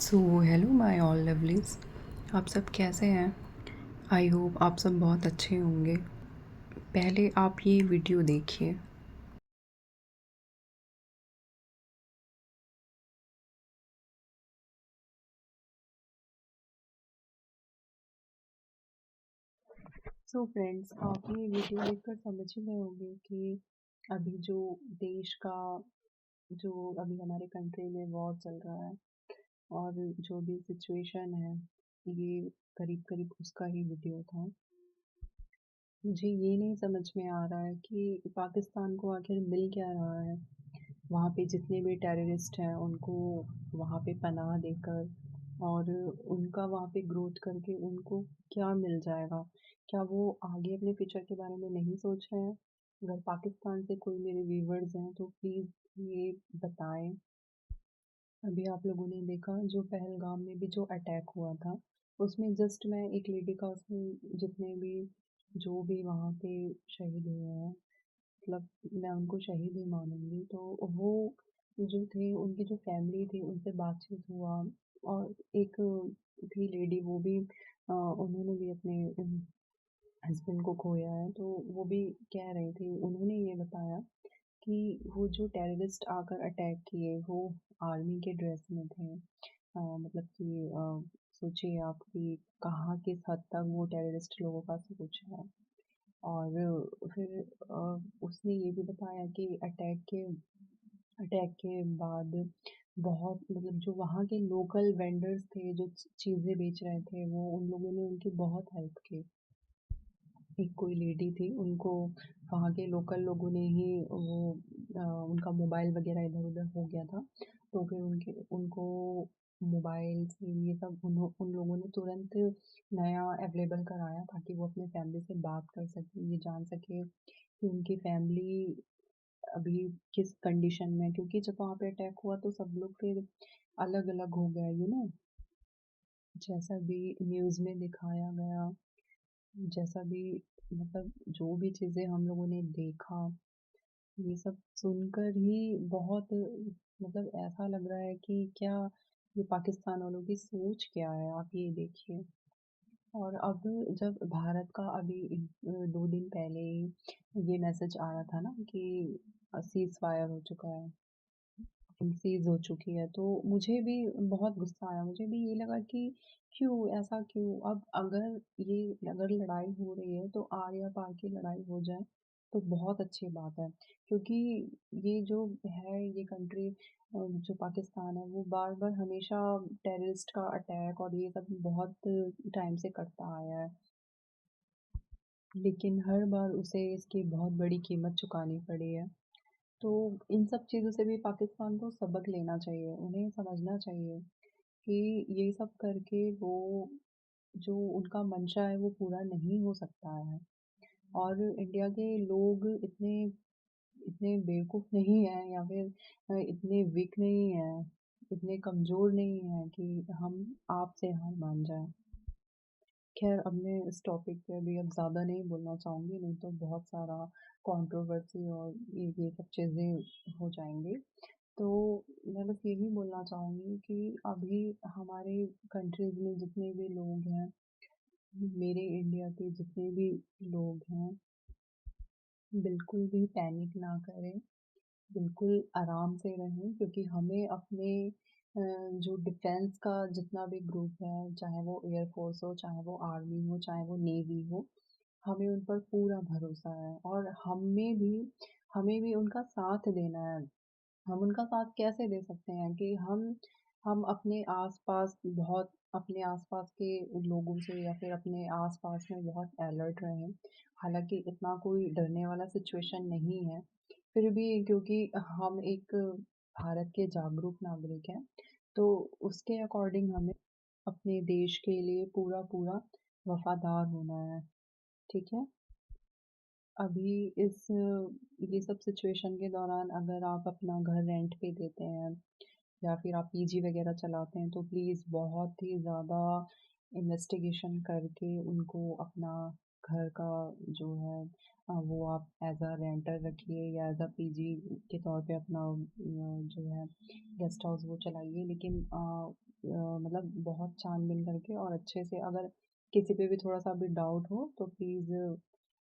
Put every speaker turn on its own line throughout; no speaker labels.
So hello my all lovelies. आप सब कैसे हैं? आई होप आप सब बहुत अच्छे होंगे। पहले आप ये वीडियो देखिए। सो फ्रेंड्स, आप ये वीडियो देखकर समझ ही गए होंगे कि अभी जो देश का जो अभी हमारे कंट्री में वॉर चल रहा है और जो भी सिचुएशन है, ये करीब करीब उसका ही वीडियो था। मुझे ये नहीं समझ में आ रहा है कि पाकिस्तान को आखिर मिल क्या रहा है। वहाँ पे जितने भी टेररिस्ट हैं उनको वहाँ पे पनाह देकर और उनका वहाँ पे ग्रोथ करके उनको क्या मिल जाएगा? क्या वो आगे अपने फ्यूचर के बारे में नहीं सोच रहे हैं? अगर पाकिस्तान से कोई मेरे व्यूवर्स हैं तो प्लीज़ ये बताएं। अभी आप लोगों ने देखा जो पहलगाम में भी जो अटैक हुआ था, उसमें जस्ट मैं एक लेडी का उसमें जितने भी जो भी वहाँ पे शहीद हुए हैं, मतलब मैं उनको शहीद ही मानूँगी। तो वो जो थे उनकी जो फैमिली थी उनसे बातचीत हुआ और एक थी लेडी वो भी उन्होंने भी अपने हस्बैंड को खोया है। तो वो भी कह रही थी, उन्होंने ये बताया कि वो जो टेररिस्ट आकर अटैक किए वो आर्मी के ड्रेस में थे। मतलब कि सोचिए आप कि कहाँ किस हद तक वो टेररिस्ट लोगों का सोच है। और फिर उसने ये भी बताया कि अटैक के बाद बहुत मतलब जो वहाँ के लोकल वेंडर्स थे जो चीज़ें बेच रहे थे वो उन लोगों ने उनकी बहुत हेल्प की। एक कोई लेडी थी उनको वहाँ के लोकल लोगों ने ही वो उनका मोबाइल वगैरह इधर-उधर हो गया था। तो फिर उनके उनको मोबाइल, सिम ये सब उन लोगों ने तुरंत नया अवेलेबल कराया ताकि वो अपने फैमिली से बात कर सकें, ये जान सकें कि उनकी फैमिली अभी किस कंडीशन में है। क्योंकि जब वहाँ पे अटैक हुआ तो सब लोग फिर अलग-अलग हो गए, जैसा भी न्यूज़ में दिखाया गया, जैसा भी मतलब जो भी चीज़ें हम लोगों ने देखा, ये सब सुनकर ही बहुत मतलब ऐसा लग रहा है कि क्या ये पाकिस्तान वालों की सोच क्या है, आप ये देखिए। और अब जब भारत का अभी 2 दिन पहले ही ये मैसेज आ रहा था ना कि सीज़ फायर हो चुका है, सीज़ हो चुकी है, तो मुझे भी बहुत गुस्सा आया। मुझे भी ये लगा कि क्यों, ऐसा क्यों? अब अगर लड़ाई हो रही है तो आर या पार की लड़ाई हो जाए तो बहुत अच्छी बात है। क्योंकि ये जो है ये कंट्री जो पाकिस्तान है वो बार-बार हमेशा टेररिस्ट का अटैक और ये सब बहुत टाइम से करता आया है। लेकिन हर बार उसे इसकी बहुत बड़ी कीमत चुकानी पड़ी है। तो इन सब चीज़ों से भी पाकिस्तान को सबक लेना चाहिए। उन्हें समझना चाहिए कि ये सब करके वो जो उनका मंशा है वो पूरा नहीं हो सकता है। और इंडिया के लोग इतने इतने बेवकूफ़ नहीं हैं या फिर इतने वीक नहीं हैं, इतने कमज़ोर नहीं हैं कि हम आप से हार मान जाएँ। ख़ैर, अब मैं इस टॉपिक पे अभी अब ज़्यादा नहीं बोलना चाहूँगी, नहीं तो बहुत सारा कंट्रोवर्सी और ये सब चीज़ें हो जाएँगी। तो मैं बस यही बोलना चाहूँगी कि अभी हमारे कंट्रीज़ में जितने भी लोग हैं, मेरे इंडिया के जितने भी लोग हैं, बिल्कुल भी पैनिक ना करें, बिल्कुल आराम से रहें, क्योंकि हमें अपने जो डिफेंस का जितना भी ग्रुप है, चाहे वो एयर फोर्स हो, चाहे वो आर्मी हो, चाहे वो नेवी हो, हमें उन पर पूरा भरोसा है और हमें भी उनका साथ देना है। हम उनका साथ कैसे दे सकते हैं कि हम अपने आस-पास बहुत अपने आस-पास के लोगों से या फिर अपने आस-पास में बहुत अलर्ट रहें। हालाँकि इतना कोई डरने वाला सिचुएशन नहीं है, फिर भी क्योंकि हम एक भारत के जागरूक नागरिक हैं, तो उसके अकॉर्डिंग हमें अपने देश के लिए पूरा-पूरा वफ़ादार होना है, ठीक है? अभी ये सब सिचुएशन के दौरान अगर आप अपना घर रेंट पे देते हैं या फिर आप पीजी वगैरह चलाते हैं तो प्लीज़ बहुत ही ज़्यादा इन्वेस्टिगेशन करके उनको अपना घर का जो है वो आप एज़ अ रेंटर रखिए या एज़ अ पीजी के तौर पे अपना जो है गेस्ट हाउस वो चलाइए, लेकिन मतलब बहुत छान-बीन करके और अच्छे से, अगर किसी पे भी थोड़ा-सा भी डाउट हो तो प्लीज़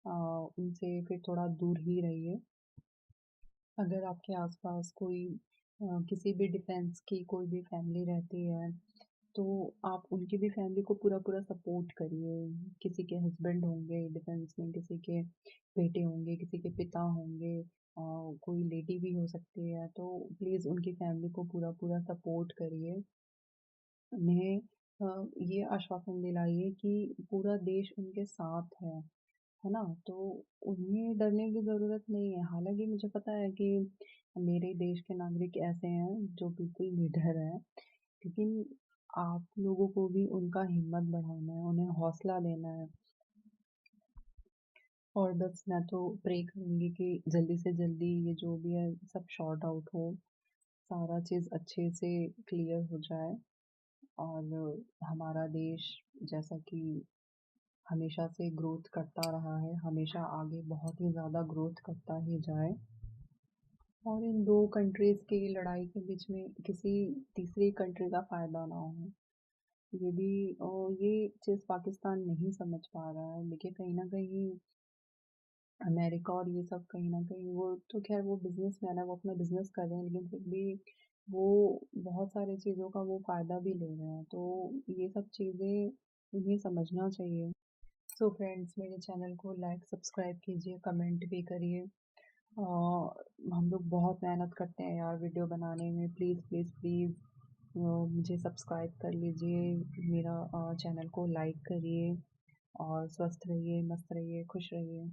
उनसे फिर थोड़ा दूर ही रहिए। अगर आपके आस-पास कोई किसी भी डिफेंस की कोई भी फैमिली रहती है, तो आप उनकी भी फैमिली को पूरा-पूरा सपोर्ट करिए। किसी के हस्बैंड होंगे डिफेंस में, किसी के बेटे होंगे, किसी के पिता होंगे, कोई लेडी भी हो सकती है, तो प्लीज़ उनकी फैमिली को पूरा-पूरा सपोर्ट करिए। उन्हें ये आश्वासन दिलाइए कि पूरा देश उनके साथ है ना? तो उन्हें डरने की ज़रूरत नहीं है। हालाँकि मुझे पता है कि मेरे देश के नागरिक ऐसे हैं जो बिल्कुल निडर हैं, लेकिन आप लोगों को भी उनका हिम्मत बढ़ाना है, उन्हें हौसला देना है। और बस मैं तो प्रे करूँगी कि जल्दी से जल्दी ये जो भी है सब सॉर्ट आउट हो, सारा चीज़ अच्छे से क्लियर हो जाए और हमारा देश, जैसा कि हमेशा से ग्रोथ करता रहा है, हमेशा आगे बहुत ही ज़्यादा ग्रोथ करता ही जाए और इन 2 कंट्रीज़ की लड़ाई के बीच में किसी तीसरी कंट्री का फ़ायदा ना हो। ये भी ये चीज़ पाकिस्तान नहीं समझ पा रहा है। देखिए, कहीं न कहीं अमेरिका और ये सब कहीं न कहीं, वो तो ख़ैर वो बिज़नेसमैन है, वो अपना बिज़नेस कर रहे हैं, लेकिन फिर भी वो बहुत सारी चीज़ों का वो फ़ायदा भी ले रहे हैं। तो ये सब चीज़ें उन्हें समझना चाहिए। सो फ्रेंड्स, मेरे चैनल को लाइक, सब्सक्राइब कीजिए, कमेंट भी करिए। हम लोग बहुत मेहनत करते हैं यार वीडियो बनाने में। प्लीज़ प्लीज़ प्लीज़ मुझे सब्सक्राइब कर लीजिए, मेरा चैनल को लाइक करिए और स्वस्थ रहिए, मस्त रहिए, खुश रहिए।